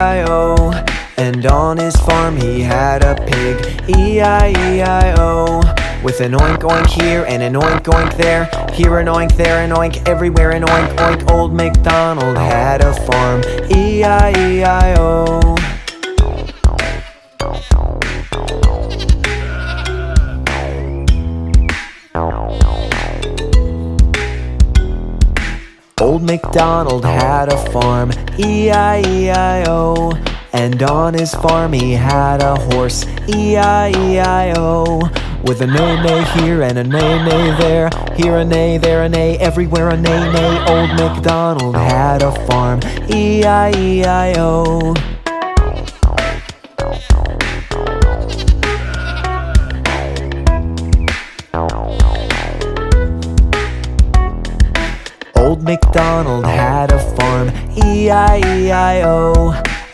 E-I-E-I-O. And on his farm he had a pig, E-I-E-I-O. With an oink oink here and an oink oink there, here an oink, there an oink, everywhere an oink oink. Old MacDonald had a farm, E-I-E-I-O. Old MacDonald had a farm, E-I-E-I-O. And on his farm he had a horse, E-I-E-I-O. With a neigh-neigh here and a neigh-neigh there, here a neigh, there a neigh, everywhere a neigh-neigh. Old MacDonald had a farm, E-I-E-I-O. Old MacDonald had a farm, E-I-E-I-O.